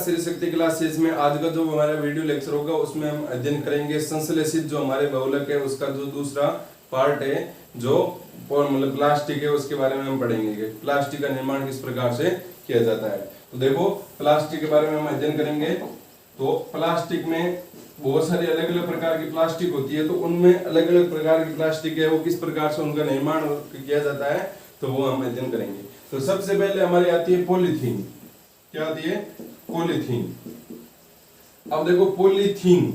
स्त्री शक्ति क्लासेस में आज का जो हमारा वीडियो लेक्चर होगा उसमें हम अध्ययन करेंगे संश्लेषित जो हमारे बहुलक है उसका जो दूसरा पार्ट है जो मतलब प्लास्टिक है उसके बारे में हम पढ़ेंगे कि प्लास्टिक का निर्माण किस प्रकार से किया जाता है। तो देखो प्लास्टिक के बारे में हम अध्ययन करेंगे। तो प्लास्टिक में बहुत सारी अलग अलग प्रकार की प्लास्टिक होती है, तो उनमें अलग अलग प्रकार की प्लास्टिक है वो किस प्रकार से उनका निर्माण किया जाता है तो वो हम अध्ययन करेंगे। तो सबसे पहले हमारी आती है पॉलीथीन। क्या आती है? पॉलीथीन। अब देखो पॉलीथीन,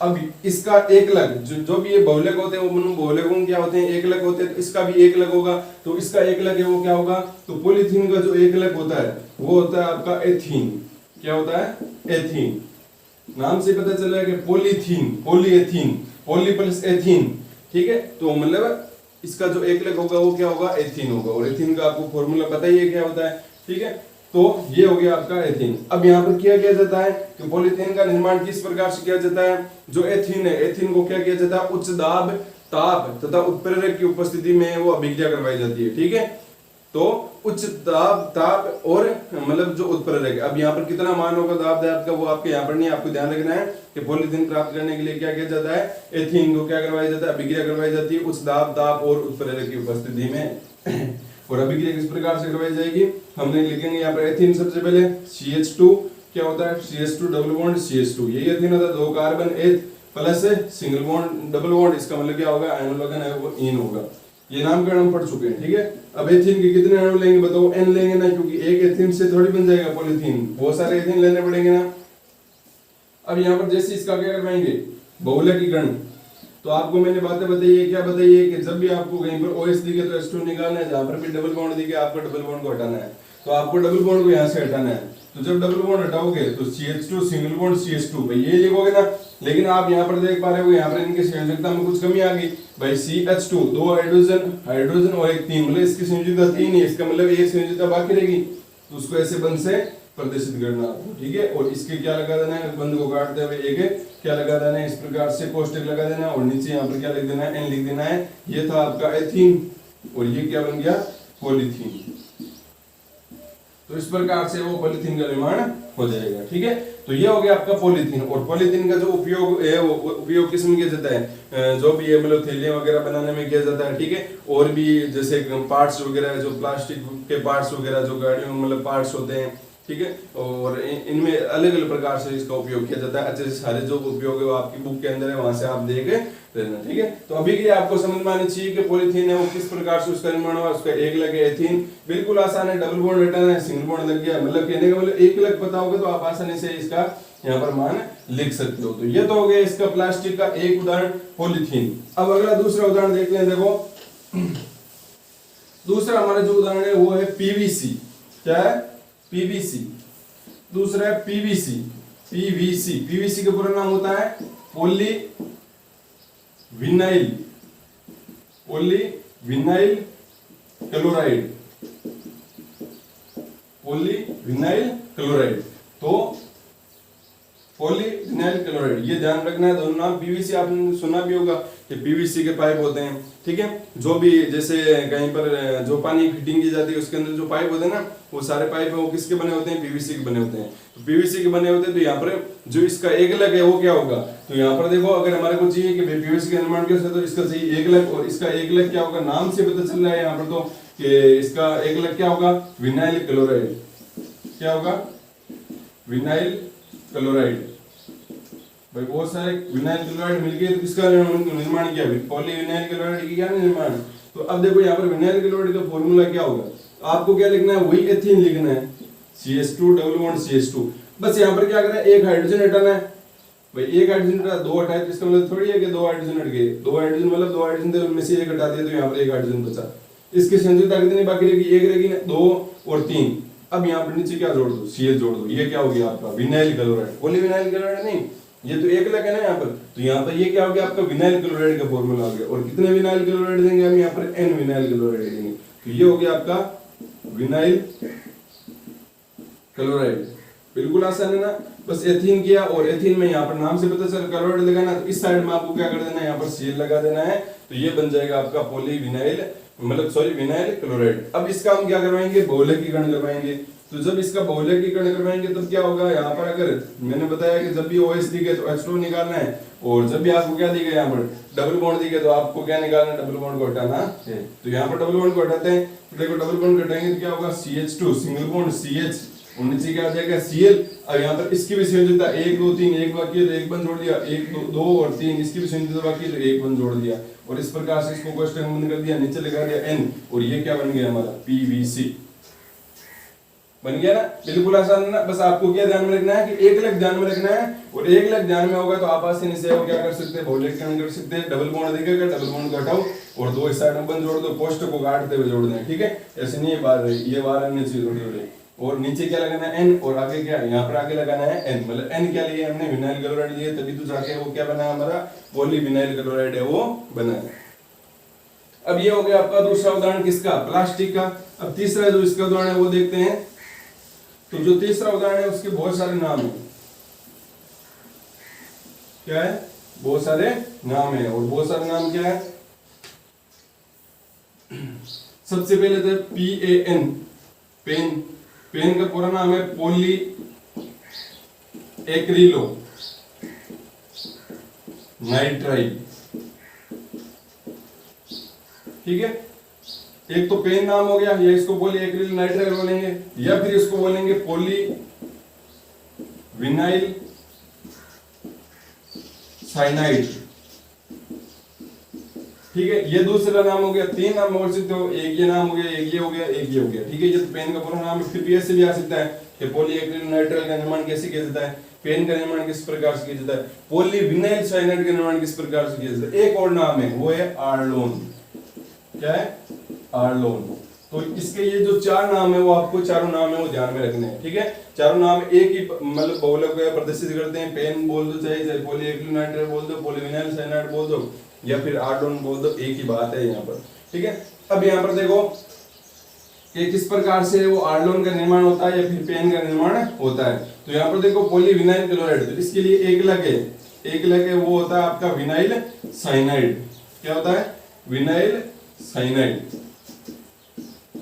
अब इसका एक लग जो भी ये बहुलक होते हैं वो बहुलकों क्या होते हैं? एक लग होते हैं। तो इसका भी एक लग होगा, तो इसका एक लग है वो क्या होगा? तो पॉलीथीन का जो एक लग होता है वो होता है आपका एथीन। क्या होता है? एथीन। नाम से पता चल रहा है कि पॉलीथीन, पॉलीएथीन, पॉली प्लस एथीन, ठीक है। तो मतलब इसका जो एक लग होगा वो क्या होगा? एथीन होगा। और एथीन का आपको फॉर्मूला पता ही है क्या होता है, ठीक है। तो ये हो गया आपका एथीन। अब यहाँ पर क्या किया जाता है कि पॉलीथीन का निर्माण किस प्रकार से किया जाता है? जो एथीन है, एथीन को क्या किया जाता है? उच्च दाब, ताप तथा उत्प्रेरक की उपस्थिति में वो अभिक्रिया करवाई जाती है, ठीक है। तो उच्च दाब, ताप और मतलब जो उत्प्रेरक, अब यहाँ पर कितना मान होगा दाब दाब का वो आपके यहाँ पर नहीं, आपको ध्यान रखना है कि पॉलीथीन प्राप्त करने के लिए क्या किया जाता है? एथीन को क्या करवाया जाता है? अभिक्रिया करवाई जाती है उच्च दाब, ताप और उत्प्रेरक की उपस्थिति में। और अभिक्रिया किस प्रकार से करवाई जाएगी हमने लिखेंगे यहाँ पर। एथीन सबसे पहले CH2 क्या होता है? CH2 डबल बॉन्ड CH2, यही एथीन होता है। दो carbon H plus single bond double bond, इसका मतलब क्या होगा? अणु लगन है वो इन होगा। ये नामकरण हम पढ़ चुके हैं, ठीक है। अब एथीन के कितने अणु लेंगे बताओ? N लेंगे ना, क्योंकि एक एथीन से थोड़ी बन जाएगा पॉलीथीन, बहुत सारे एथीन लेने पड़ेंगे ना। अब यहाँ पर जैसे इसका क्या करवाएंगे? बहुलकीकरण। तो आपको मैंने बातें बताई है, क्या बताई है कि जब भी आपको कहीं पर OH दिखे तो H2 निकालना है, जहां पर भी डबल बॉन्ड दिखे आपको डबल बॉन्ड को हटाना है। तो आपको डबल बॉन्ड को यहाँ से हटाना है। तो जब डबल बॉन्ड हटाओगे तो CH2 सिंगल बॉन्ड CH2 भाई ये लिखोगे ना। लेकिन आप यहाँ पर देख पा रहे हो यहाँ पर इनकी संयोजकता में कुछ कमी आ गई भाई। CH2 दो हाइड्रोजन और एक तीन, मतलब इसकी संयोजकता तीन है, इसका मतलब एक संयोजकता बाकी रहेगी। तो उसको ऐसे बंद से प्रदर्शित करना आपको, ठीक है। और इसके क्या लगा देना है? बंद को काटते हुए एक क्या लगा देना है? इस प्रकार से कोष्टक लगा देना है और नीचे यहाँ पर क्या लिख देना है? N लिख देना है। ये था आपका एथीन और ये क्या बन गया? पॉलीथीन। तो इस प्रकार से वो पॉलीथीन का निर्माण हो जाएगा, ठीक है। तो ये हो गया आपका पॉलीथीन। और पॉलीथीन का जो उपयोग है वो उपयोग किस में किया जाता है? जो भी है मतलब थैलियां वगैरह बनाने में किया जाता है, ठीक है। और भी जैसे पार्ट्स वगैरह, जो प्लास्टिक के पार्ट्स वगैरह जो गाड़ियों में मतलब पार्ट्स होते हैं, ठीक है। और इनमें अलग अलग प्रकार से इसका उपयोग किया जाता है। अच्छे से सारे जो उपयोग है वो आपकी बुक के अंदर है, वहां से आप देख लेना, ठीक है। तो अभी के लिए आपको समझ में आनी चाहिए कि पॉलीथीन है वो किस प्रकार से उसका निर्माण हुआ। उसका एक लग है एथीन, बिल्कुल आसान है। डबल बॉन्ड हटाना है, सिंगल बॉन्ड लग गया, मतलब कहने का मतलब एक लग पता होगा तो आप आसानी से इसका यहाँ पर मान लिख सकते हो। तो ये तो हो गया इसका प्लास्टिक का एक उदाहरण पॉलीथीन। अब अगला दूसरा उदाहरण देखते हैं। देखो दूसरा हमारा जो उदाहरण है वो है PVC। क्या है? PVC। दूसरा है PVC। PVC का पूरा नाम होता है poly vinyl chloride. Polyvinyl chloride. तो पॉलीविनाइल क्लोराइड ये ध्यान रखना है। दोनों नाम PVC आपने सुना भी होगा कि PVC के पाइप होते हैं, ठीक है। जो भी जैसे कहीं पर जो पानी फिटिंग की जाती है उसके अंदर जो पाइप होते हैं ना, वो सारे पाइप है वो किसके बने होते हैं? PVC के बने होते हैं। तो PVC के बने होते हैं। तो यहाँ पर जो इसका एक लग है वो क्या होगा? तो यहाँ पर देखो अगर हमारे को चाहिए कि PVC का निर्माण कैसे, तो इसका चाहिए एक लग। और इसका एक लग क्या होगा? नाम से पता चल रहा है यहाँ पर तो कि इसका एक लग क्या होगा? Vinyl chloride. क्या होगा? Vinyl chloride. भाई बहुत सारे विनाइल क्लोराइड मिलके तो किसका निर्माण किया? पॉलीविनाइल क्लोराइड की क्या निर्माण। तो अब देखो यहाँ पर विनाइल क्लोराइड का फॉर्मूला क्या होगा? आपको क्या लिखना है? वही एथीन लिखना है, CH2 डबल बॉन्ड CH2। बस यहाँ पर क्या करना है? एक हाइड्रोजन हटाना है। भाई एक हाइड्रोजन हटा, दो हटाए तो इसका मतलब थोड़ी है कि दो हाइड्रोजन हट गए। दो हाइड्रोजन मतलब दो हाइड्रोजन थे उनमें से एक हटा दिया तो यहाँ पर एक हाइड्रोजन बचा। इसकी संयोजकता कितनी बाकी रहेगी? एक रहेगी ना, दो और तीन। अब यहाँ पर नीचे क्या जोड़ दो? CH जोड़ दो। ये क्या हो गया आपका? Vinyl chloride. पॉलीविनाइल क्लोराइड नहीं, ये तो एक लग है ना यहाँ पर। तो यहाँ पर ये क्या हो गया? आपका विनाइल क्लोराइड का फॉर्मूला हो गया। और कितने विनाइल क्लोराइड देंगे हम यहाँ पर? N विनाइल क्लोराइड देंगे। तो ये हो गया आपका विनाइल क्लोराइड। बिल्कुल आसान है ना। बस एथीन किया और एथीन में यहाँ पर नाम से पता चल क्लोराइड लगाना, तो इस साइड में आपको क्या कर देना है? यहाँ पर Cl लगा देना है। तो ये बन जाएगा आपका पॉलीविनाइल मतलब विनाइल क्लोराइड। अब इसका हम क्या करवाएंगे? बहुलकीकरण करवाएंगे। तो जब इसका बहुलकीकरण करवाएंगे तब क्या होगा, यहाँ पर अगर मैंने बताया कि जब भी OH दी गई तो H2 निकालना है, और जब भी आपको क्या दी गई यहाँ पर डबल बॉन्ड दी गई तो आपको क्या निकालना है, डबल बॉन्ड को हटाना है। तो यहाँ पर डबल बॉन्ड को हटाते हैं, तो देखो डबल बॉन्ड हटाएंगे तो क्या होगा, CH2 सिंगल बॉन्ड CH और नीचे क्या आ जाएगा Cl। अब यहाँ पर इसकी भी संयोजकता 1 2 3 एक बाकी है तो एक बंद जोड़ दिया, 1 2 और 3 इसकी भी संयोजकता बाकी है तो एक बंद जोड़ दिया, और इस प्रकार से इसको कोष्टक में बंद कर दिया, नीचे लगा दिया N, और ये क्या बन गया हमारा PVC बन गया ना। बिल्कुल आसान है ना। बस आपको क्या ध्यान में रखना है कि एक लग ध्यान में रखना है, और एक लग ध्यान में होगा तो आप आसानी से क्या कर सकते हैं, बहुलकीकरण कर सकते हैं। डबल बॉन्ड देखेगा, डबल बॉन्ड को हटाओ और दो इस साइड में बंद जोड़ दो, कोष्टक को काटते हुए जोड़ना है, ठीक है। ऐसे नहीं ये बार आने चाहिए थोड़ी थोड़ी, और नीचे क्या लगाना है N, और आगे क्या, यहाँ पर आगे लगाना है N, मतलब N क्या लिए हमने, विनाइल क्लोराइड लिए, तभी तो जाके वो क्या बना हमारा पॉलीविनाइल क्लोराइड है वो बना है। अब ये हो गया आपका दूसरा उदाहरण किसका, प्लास्टिक का। अब तीसरा जो इसका उदाहरण है वो देखते हैं। तो जो तीसरा उदाहरण है उसके बहुत सारे नाम है, क्या है, बहुत सारे नाम है, और बहुत सारे नाम क्या है, सबसे पहले तो PAN पेन, पेन का पूरा नाम है पॉली एक्रिलो नाइट्राइल, ठीक है। एक तो पेन नाम हो गया, या इसको पॉली एक्रिल नाइट्राइल बोलेंगे, या फिर इसको बोलेंगे पॉली विनाइल साइनाइड, ठीक है। ये दूसरा नाम हो गया। तीन नाम बोल सकते हो, एक ये नाम हो गया, एक ये हो गया, एक ये हो गया, ठीक है। ये तो पेन का पूरा नाम है। फिर भी ऐसे भी आ सकता है कि पॉली एक्रिल नाइट्राइल का निर्माण कैसे किया जाता है, पेन का निर्माण किस प्रकार से किया जाता है, पॉली विनाइल साइनाइड का निर्माण किस प्रकार से किया जाता है। एक और नाम है वो है आर्लोन, क्या है, आर्लोन। तो इसके ये जो चार नाम है वो आपको चारों नाम है वो ध्यान में रखने हैं, ठीक है। चारों नाम एक ही मतलब बहुलक को प्रदर्शित करते हैं। पेन बोल दो, चाहे पॉली एक्रिल नाइट्राइल बोल दो, पॉली विनाइल साइनाइड बोल दो, या फिर आर्लोन बोल दो, एक ही बात है यहाँ पर, ठीक है। अब यहाँ पर देखो कि किस प्रकार से वो आर्लोन का निर्माण होता है या फिर पेन का निर्माण होता है। तो यहाँ पर देखो पॉली विनाइल क्लोराइड, तो इसके लिए एक लग है, एक लग है वो होता है आपका विनाइल साइनाइड। क्या होता है, विनाइल साइनाइड।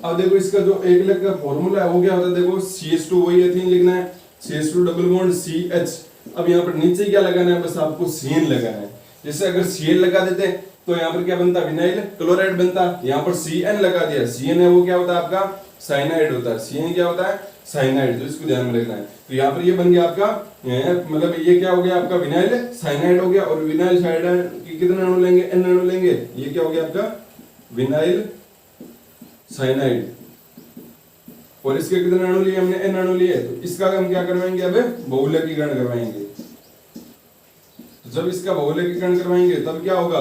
अब देखो इसका जो एक लग का फॉर्मूला है वो क्या होता है, देखो CH2 वही एथीन लिखना है, CH2 डबल बॉन्ड CH। अब यहाँ पर नीचे क्या लगाना है, बस आपको CN लगाना है। जैसे अगर CN लगा देते तो यहाँ पर क्या बनता, विनाइल क्लोराइड बनता। यहाँ पर CN लगा दिया, CN है वो क्या होता है आपका साइनाइड होता है। CN क्या होता है, साइनाइड। तो इसको ध्यान में रखना है। तो यहाँ पर ये बन गया आपका, मतलब ये क्या हो गया आपका, विनाइल साइनाइड हो गया। और विनाइल साइनाइड की कितने अणु लेंगे, N अणु लेंगे। ये क्या हो गया आपका विनाइल साइनाइड, और इसके कितने अणु लिए हमने, N अणु लिए। तो इसका हम क्या करवाएंगे, अब बहुलकीकरण करवाएंगे। जब इसका बहुलकीकरण करवाएंगे तब क्या होगा,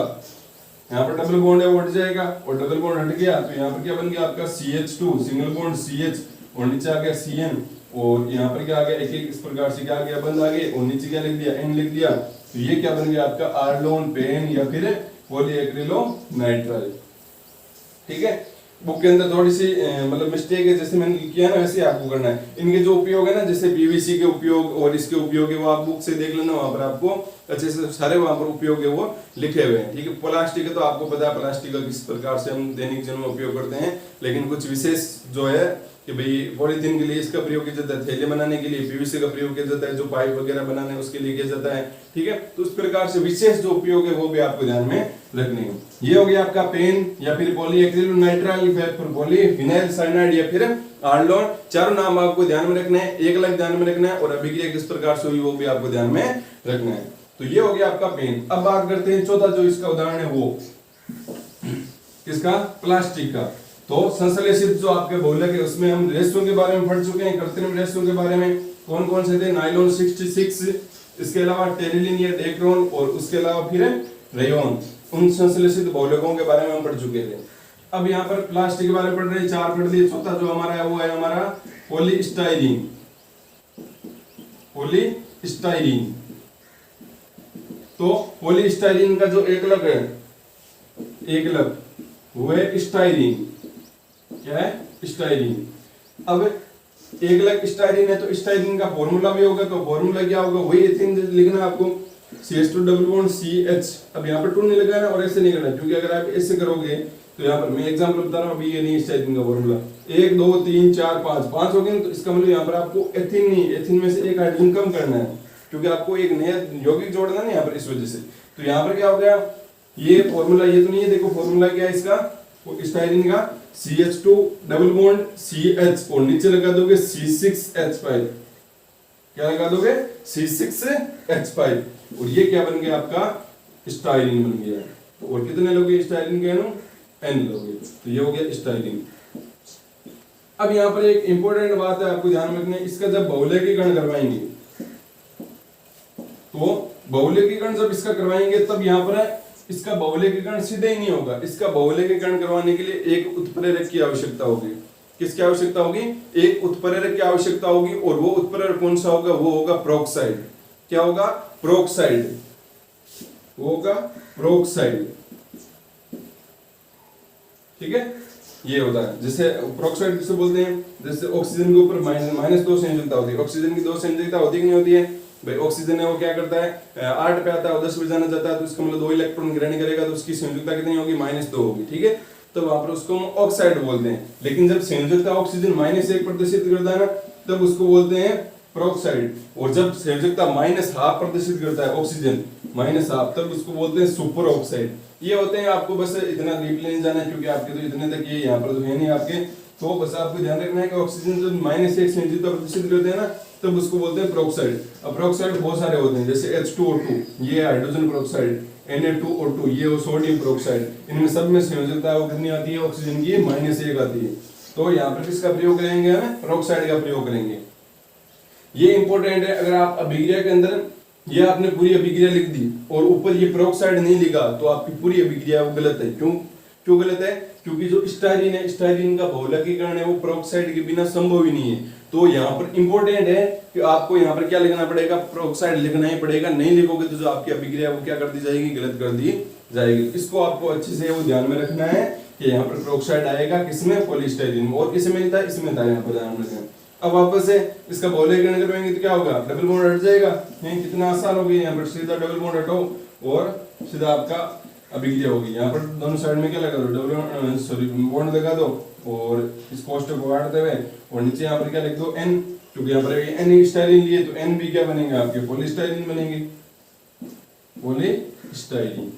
यहाँ पर डबल बॉन्ड है वो हट जाएगा, और डबल बॉन्ड हट गया तो यहाँ पर क्या बन गया आपका CH2 सिंगल बॉन्ड CH, और नीचे आ गया CN, और यहाँ पर क्या आ गया, एक एक इस प्रकार से क्या आ गया, बंद आ गए, और नीचे क्या लिख दिया, N लिख दिया। तो ये क्या बन गया आपका आर्लोन, पेन या फिर पॉली एक्रिलो नाइट्राइल, ठीक है। बुक के अंदर थोड़ी सी मतलब मिस्टेक है, जैसे मैंने किया ना वैसे आपको करना है। इनके जो उपयोग है ना, जैसे PVC के उपयोग और इसके उपयोग है वो आप बुक से देख लेना, वहां पर आपको अच्छे से सारे वहां पर उपयोग है वो लिखे हुए हैं, ठीक है। प्लास्टिक है तो आपको पता है प्लास्टिक का किस प्रकार से हम दैनिक जीवन में उपयोग करते हैं, लेकिन कुछ विशेष जो है कि भाई पॉलीथीन के लिए इसका प्रयोग किया जाता है, थैले बनाने के लिए PVC का प्रयोग किया जाता है, जो पाइप वगैरह बनाने उसके लिए किया जाता है, ठीक है। तो उस प्रकार से विशेष जो उपयोग है वो भी आपको ध्यान में रखनी है। ये हो गया आपका पेन या फिर पॉली एक्रिल नाइट्राइल या फिर पॉली विनाइल साइनाइड या फिर आर्लोन। चारों नाम आपको ध्यान में रखना है, एक अलग ध्यान में रखना है, और अभिक्रिया किस प्रकार से हुई वो भी आपको ध्यान में रखना है। तो ये हो गया आपका पेन। अब बात करते हैं चौथा जो इसका उदाहरण है वो किसका, प्लास्टिक का। तो संश्लेषित जो आपके बहुलक है उसमें हम रेशों के बारे में पढ़ चुके हैं, कृत्रिम रेशों के बारे में कौन कौन से थे, नाइलॉन 66, इसके अलावा टेरिलिन या डेक्रोन, और उसके अलावा फिर रेयोन। उन संश्लेषित बहुलकों के बारे में हम पढ़ चुके थे। अब यहाँ पर प्लास्टिक के बारे में पढ़ रहे हैं, 4 पढ़ लिए। चौथा जो हमारा है वो है हमारा पॉलीस्टाइरीन, पॉलीस्टाइरीन। तो पॉलीस्टाइरीन का जो एकलक है, एकलक वो है स्टाइरीन। क्या है, स्टाइरीन। अब एकलक स्टाइरीन है तो स्टाइरीन का फॉर्मूला भी होगा, तो फॉर्मूला क्या होगा, वही एथीन लिखना आपको, CH2 डबल बॉन्ड CH। अब यहाँ पर 2 नहीं लगाना और ऐसे नहीं करना, क्योंकि अगर आप ऐसे करोगे तो यहाँ पर मैं एग्जांपल बता रहा हूँ, अभी ये नहीं स्टाइलिन का फॉर्मूला 1 2 3 4 5 5 हो गए, तो इसका मतलब यहाँ पर आपको एथिन नहीं, एथिन में से एक हाइड्रोजन कम करना है, क्योंकि आपको एक नया यौगिक जोड़ना है ना यहाँ पर, इस वजह से। तो यहाँ पर क्या हो गया, ये फॉर्मूला ये तो नहीं है, देखो फॉर्मूला क्या है इसका, स्टाइलिन का CH2 डबल बॉन्ड CH और नीचे लगा दोगे C6H5, क्या लगा दोगे C6H5, और ये क्या बन गया आपका स्टाइलिन बन गया। तो और कितने लोगे स्टाइलिन के अणु, N लोगे, तो ये हो गया स्टाइलिन। अब यहाँ पर एक इंपॉर्टेंट बात है आपको ध्यान रखना है, इसका जब बहुलकीकरण करवाएंगे, तो बहुलकीकरण जब इसका करवाएंगे तब यहाँ पर इसका बहुलकीकरण सीधे ही नहीं होगा, इसका बहुलकीकरण करवाने के लिए एक उत्प्रेरक की आवश्यकता होगी। किसकी आवश्यकता होगी, एक उत्प्रेरक की आवश्यकता होगी, और वो उत्प्रेरक कौन सा होगा, वो होगा प्रोक्साइड। क्या होगा, प्रोक्साइड, वो होगा प्रोक्साइड, ठीक है। ये होता है, जैसे प्रोक्साइड किसे बोलते हैं, जैसे ऑक्सीजन के ऊपर -2 संयोजकता होती है, ऑक्सीजन की 2 संयोजकता होती है कि नहीं होती है भाई, ऑक्सीजन है वो क्या करता है 8 पे आता है और 10 पे जाना चाहता है, तो इसका मतलब 2 इलेक्ट्रॉन ग्रहण करेगा, तो उसकी संयोजकता कितनी होगी, -2 होगी, ठीक है। तो वहां पर उसको हम ऑक्साइड बोलते हैं, लेकिन जब संयोजकता ऑक्सीजन -1 प्रदर्शित करता है ना, तब उसको बोलते हैं प्रोक्साइड, और जब संयोजकता -12 प्रदर्शित करता है ऑक्सीजन -12, तब उसको बोलते हैं सुपर ऑक्साइड। ये होते हैं, आपको बस इतना डीपली नहीं जाना है, क्योंकि आपके तो इतने तक ये यहाँ पर तो है नहीं आपके, तो बस आपको ध्यान रखना है कि ऑक्सीजन जब -1 संयोजकता प्रदर्शित करते हैं ना, तब उसको बोलते हैं प्रोक्साइड। अब प्रोक्साइड बहुत सारे होते हैं, जैसे H2O2 ये हाइड्रोजन प्रोक्साइड, Na2O2 ये सोडियम प्रोक्साइड, इनमें सब में संयोजकता कितनी आती है ऑक्सीजन की, -1 आती है। तो यहाँ पर किसका प्रयोग करेंगे, हमें प्रोक्साइड का प्रयोग करेंगे। ये इंपॉर्टेंट है, अगर आप अभिक्रिया के अंदर ये आपने पूरी अभिक्रिया लिख दी और ऊपर ये प्रोक्साइड नहीं लिखा, तो आपकी पूरी अभिक्रिया वो गलत है। क्यों गलत है, क्योंकि जो स्टाइलिन है, स्टाइलिन का बहुलकीकरण है वो प्रोक्साइड के बिना संभव ही नहीं है। तो यहाँ पर इंपॉर्टेंट है कि आपको यहाँ पर क्या लिखना पड़ेगा, प्रोक्साइड लिखना ही पड़ेगा, नहीं लिखोगे तो जो आपकी अभिक्रिया वो क्या कर दी जाएगी, गलत कर दी जाएगी। इसको आपको अच्छे से वो ध्यान में रखना है कि यहाँ पर प्रोक्साइड आएगा किसमें, पॉलीस्टाइलिन में, और किसमें था, इसमें था, यहाँ पर ध्यान रखें। अब वापस से इसका बहुलकीकरण करवाएंगे तो क्या होगा, डबल बॉन्ड हट जाएगा, नहीं कितना आसान हो गया, यहाँ पर सीधा डबल बॉन्ड हटाओ और सीधा आपका अभिक्रिया होगी। यहाँ पर दोनों साइड में क्या लगा दो, डबल बॉन्ड लगा दो, और इस कोष्ठक को काटते हुए, और नीचे यहाँ पर क्या लिख दो, N, क्योंकि यहाँ पर N स्टाइलिन लिए, तो N भी क्या बनेंगे आपके, पॉलीस्टाइलिन बनेंगे, पॉलीस्टाइलिन।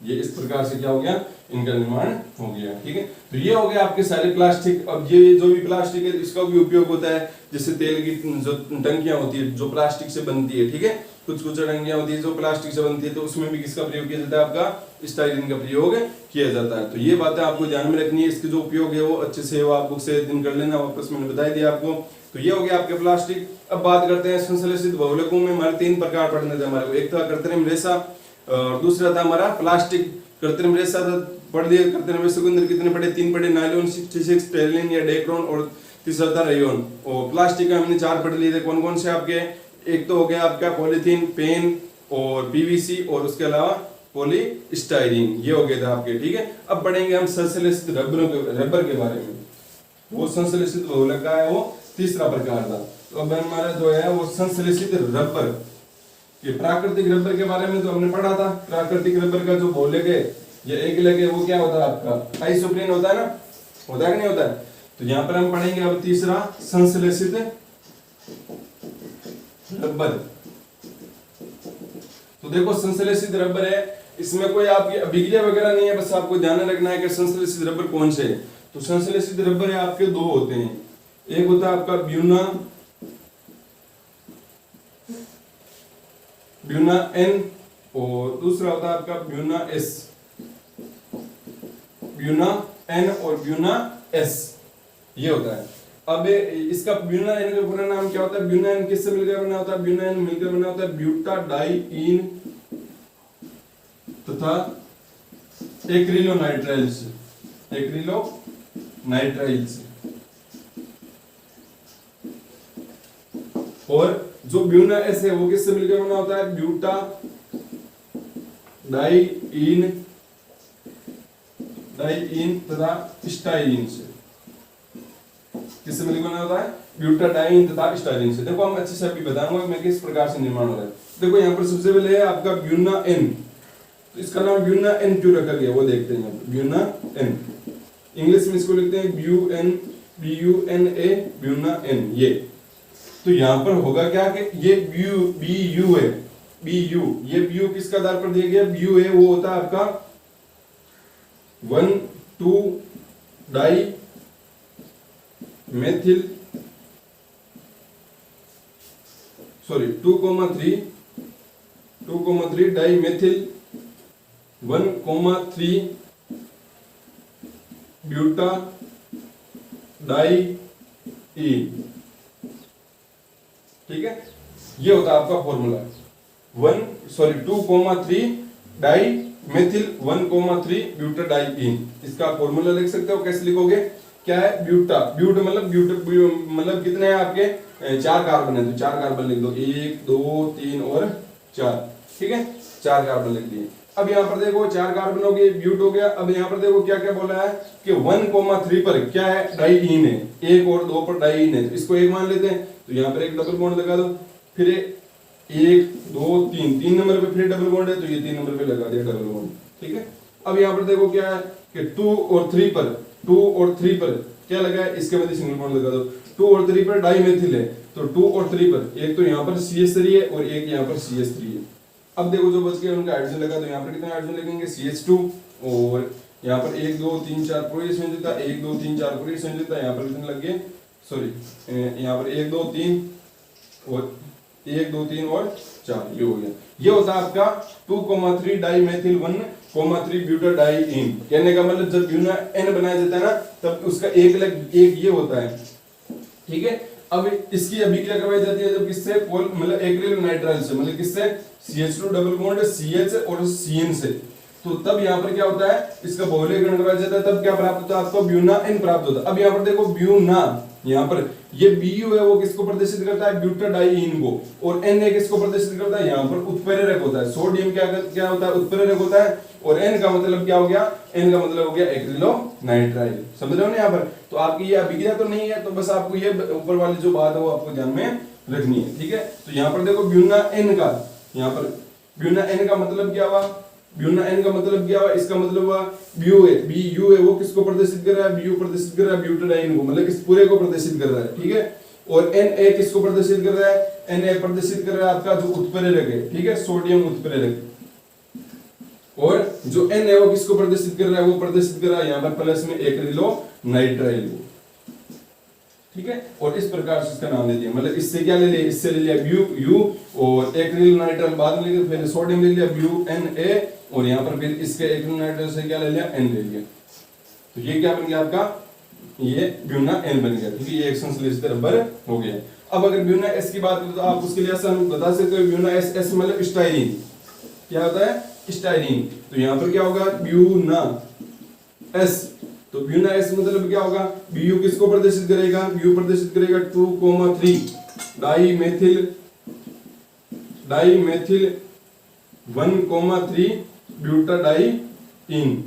ये इस प्रकार से क्या हो गया, इनका निर्माण हो गया, ठीक है। तो ये हो गया आपके सारे प्लास्टिक। अब ये जो भी प्लास्टिक है इसका भी उपयोग होता है, जैसे तेल की जो टंकियां होती है जो प्लास्टिक से बनती है, ठीक है, कुछ टंकियां होती है जो प्लास्टिक से बनती है, तो उसमें भी किसका प्रयोग किया जाता है, आपका स्टाइलिन का प्रयोग किया जाता है। तो ये बातें आपको ध्यान में रखनी है, इसके जो उपयोग है वो अच्छे से वो आप बुक से दिन कर लेना, वापस मैंने बता दिया आपको। तो ये हो गया आपके प्लास्टिक। अब बात करते हैं संश्लेषित बहुलकों में हमारे 3 प्रकार पढ़ने थे हमारे को, एक था कृत्रिम रेशा, और दूसरा था हमारा प्लास्टिक। कृत्रिम रेशा पढ़ दिए, कृत्रिम रेशा के अंदर कितने पढ़े, 3 पढ़े, नायलॉन 66, टेरिलिन या डेक्रोन, और तीसरा था रेयोन। और प्लास्टिक का हमने 4 पढ़ लिए थे, कौन कौन से आपके, एक तो हो गया आपका पॉलीथीन, पेन और पीवीसी, और उसके अलावा पॉलीस्टाइरीन, ये हो गए थे आपके, ठीक है। अब पढ़ेंगे हम संश्लेषित रबर के बारे में। वो संश्लेषित बहुलक का है वो तीसरा प्रकार था। तो अब हमारा जो है वो संश्लेषित रबर, ये प्राकृतिक रबर के बारे में तो हमने पढ़ा था। प्राकृतिक रबर का जो बहुलक है, ये एक लग है, वो क्या होता है आपका, आइसोप्रीन होता है ना, होता है कि नहीं होता है। तो यहाँ पर हम पढ़ेंगे अब तीसरा संश्लेषित रबर। तो देखो संश्लेषित रबर है, इसमें कोई आपकी अभिक्रिया वगैरह नहीं है, बस आपको ध्यान रखना है कि संश्लेषित रबर कौन से है। तो संश्लेषित रबर है आपके 2 होते हैं, एक होता है आपका ब्यूना N, और दूसरा होता है आपका ब्यूना S, ब्यूना N और ब्यूना S, ये होता है। अब इसका ब्यूना N का पूरा नाम क्या होता है, ब्यूना N किससे मिलकर बना होता है, ब्यूना N मिलकर बना होता है ब्यूटाडाइईन तथा एक्रिलोनाइट्राइल से, एक्रिलोनाइट्राइल से। और जो ब्यूना एस है वो किससे मिलकर बना होता है, ब्यूटाडाइईन तथा स्टाइरीन से। किससे मिलकर बना होता है, ब्यूटाडाइईन तथा स्टाइरीन से। देखो हम अच्छे से अभी बताऊंगा मैं किस प्रकार से निर्माण हो रहा है। देखो यहाँ पर सबसे पहले है आपका ब्यूना N, तो इसका नाम ब्यूना एन क्यों रखा गया वो देखते हैं। ब्यूना एन, इंग्लिश में इसको लिखते हैं BUNA, ब्यूना एन। ये तो यहां पर होगा क्या कि ये BU है, BU, ये BU किसका आधार पर दिया गया, BU है वो होता है आपका 1,2 dimethyl 2,3 dimethyl 1,3 butadiene. ठीक है, ये होता है आपका formula 2,3 dimethyl 1,3 butadiene. इसका फॉर्मूला लिख सकते हो, कैसे लिखोगे, क्या है, ब्यूटा, मतलब कितने हैं आपके 4 कार्बन है, तो 4 कार्बन लिख दो, 1 2 3 और 4। ठीक है, 4 कार्बन लिख दिए। अब यहाँ पर देखो 4 कार्बन हो गए, ब्यूट हो गया। अब यहाँ पर देखो क्या क्या बोला है कि 1,3 पर क्या है, डाईईन है, 1 और 2 पर डाईईन है, तो इसको 1 मान लेते हैं। तो यहाँ पर एक डबल बॉन्ड लगा दो, फिर 1 2 3 नंबर पे फिर डबल बॉन्ड है, तो ये 3 नंबर पे लगा दिया डबल बॉन्ड। ठीक है, अब यहाँ पर देखो क्या है कि 2 और 3 पर क्या लगा है, इसके बाद सिंगल बॉन्ड लगा दो। 2 और 3 पर डाईमेथिल है, तो 2 और 3 पर एक तो यहाँ पर CH3 है और एक यहाँ पर CH3 है। अब देखो जो बच गया उनका हाइड्रोजन लगा, तो यहाँ पर कितने हाइड्रोजन लगेंगे, CH2, और यहाँ पर 1 2 3 4 पूरी संयोजकता, 1 2 3 4 पूरी संयोजकता, यहाँ पर कितने लग गए, सॉरी यहाँ पर 1 2 3 और 1 2 3 और 4, ये हो गया। ये होता है आपका 2,3 डाई मेथिल 1,3 ब्यूटा डाई इन। कहने का मतलब जब ब्यूना एन बनाया जाता है ना, तब उसका एक ये होता है। ठीक है, अब इसकी अभिक्रिया करवाई जाती है जब किससे, मतलब एक्रिल नाइट्राइल से, मतलब किससे, CH2 डबल बॉन्ड CH और CN से। तो तब यहाँ पर क्या होता है, इसका बहुलकीकरण करवाया जाता है, तब क्या प्राप्त होता है आपको, ब्यूना एन प्राप्त होता है। अब यहाँ पर देखो ब्यूना, यहाँ पर ये BU है वो किसको प्रदर्शित करता है, ब्यूटाडाईन को, और N है किसको प्रदर्शित करता है, यहाँ पर उत्प्रेरक होता है। सोडियम क्या होता है, उत्प्रेरक होता है, और N का मतलब क्या हो गया, N का मतलब हो गया एक्रिलोनाइट्राइल। समझ रहे हो ना यहाँ पर। तो आपकी ये अभिक्रिया तो नहीं है, तो बस आपको ये ऊपर वाली जो बात है वो आपको ध्यान में रखनी है। ठीक है, तो यहाँ पर देखो ब्यूना एन का, यहाँ पर ब्यूना एन का मतलब क्या हुआ, ब्यूना एन का मतलब क्या हुआ, इसका मतलब हुआ BU है वो किसको प्रदर्शित कर रहा है, BU प्रदर्शित कर रहा है ब्यूटाडाइन को, मतलब इस पूरे को प्रदर्शित कर रहा है। ठीक है, और Na किसको प्रदर्शित कर रहा है, Na प्रदर्शित कर रहा है आपका जो उत्प्रेरक है। ठीक है, सोडियम उत्प्रेरक, और जो N है वो किसको प्रदर्शित कर रहा है, वो प्रदर्शित कर रहा है यहाँ पर प्लस में एक्रिलोनाइट्राइल को। ठीक है, और इस प्रकार से इसका नाम दे दिया, मतलब इससे क्या ले लिया, इससे ले लिया BU और एक्रिलोनाइट्राइल बाद में ले लिया, फिर सोडियम ले लिया BuNa, और यहाँ पर फिर इसके एक्रिलोनाइट्राइल से क्या ले लिया, N ले लिया। तो ये क्या बन गया आपका, ये ब्यूना N बन गया। ठीक है, ये एक संश्लेषित रबर हो गया। अब अगर ब्यूना S की बात करें तो आप उसके लिए आसान बता सकते हो, ब्यूना S मतलब स्टाइरीन। क्या होता है, स्टाइरीन। तो यहाँ पर क्या होगा, ब्यूना S, तो ब्यूना S मतलब क्या होगा, BU किसको प्रदर्शित करेगा, BU प्रदर्शित करेगा 2,3 डाईमेथिल 1,3 ब्यूटाडाईन,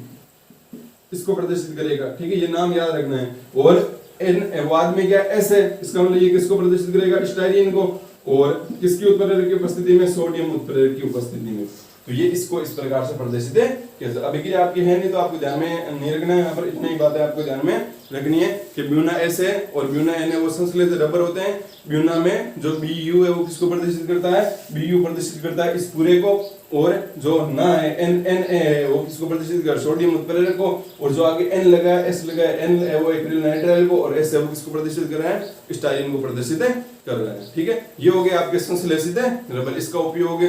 इसको प्रदर्शित करेगा। ठीक है, ये नाम याद रखना है। और N बाद में क्या S है, इसका मतलब ये किसको प्रदर्शित करेगा, स्टाइरीन को, और किसकी उत्प्रेरक की उपस्थिति में, सोडियम उत्प्रेरक की उपस्थिति में। तो ये इसको इस प्रकार से प्रदर्शित है। कैसे अभिक्रिया आपकी है नहीं तो आपको ध्यान में नहीं रखना है, यहाँ पर इतनी ही बातें आपको ध्यान में रखनी है कि ब्यूना S है और ब्यूना N है वो संश्लेषित रबर होते हैं। ब्यूना में जो BU है वो किसको प्रदर्शित करता है, BU प्रदर्शित करता है इस पूरे को, और जो ना है Na है वो किसको प्रदर्शित कर, सोडियम उत्प्रेरक को, और जो आगे N लगा है, S लगा है, N है वो एक्रिलोनाइट्राइल को, और S है वो किसको प्रदर्शित कर रहा है, स्टाइरीन को प्रदर्शित कर रहा है। ठीक है, ये हो गया आपके संश्लेषित रबर। इसका उपयोग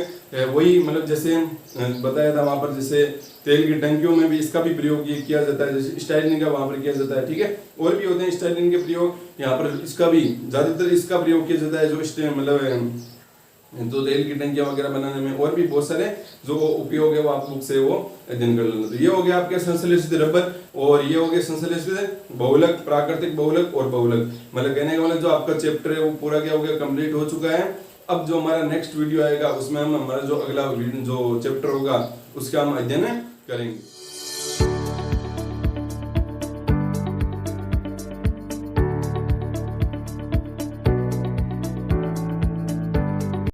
वही मतलब जैसे बताया था वहां पर, जैसे तेल की टंकियों में भी इसका भी प्रयोग ये किया जाता है, जैसे स्टाइरीन का वहां पर किया जाता है। ठीक है, और भी होते हैं स्टाइरीन के प्रयोग, यहाँ पर इसका भी ज्यादातर इसका प्रयोग किया जाता है, जो मतलब तो तेल की टंकियां वगैरह बनाने में, और भी बहुत सारे जो उपयोग है वो आप बुक से वो अध्ययन कर लेना। तो ये हो गया आपके संश्लेषित रबर, और ये हो गया संश्लेषित बहुलक, प्राकृतिक बहुलक और बहुलक। मतलब कहने का मतलब जो आपका चैप्टर है वो पूरा क्या हो गया, कंप्लीट हो चुका है। अब जो हमारा नेक्स्ट वीडियो आएगा उसमें हम हमारा जो अगला जो चैप्टर होगा उसका हम अध्ययन करेंगे।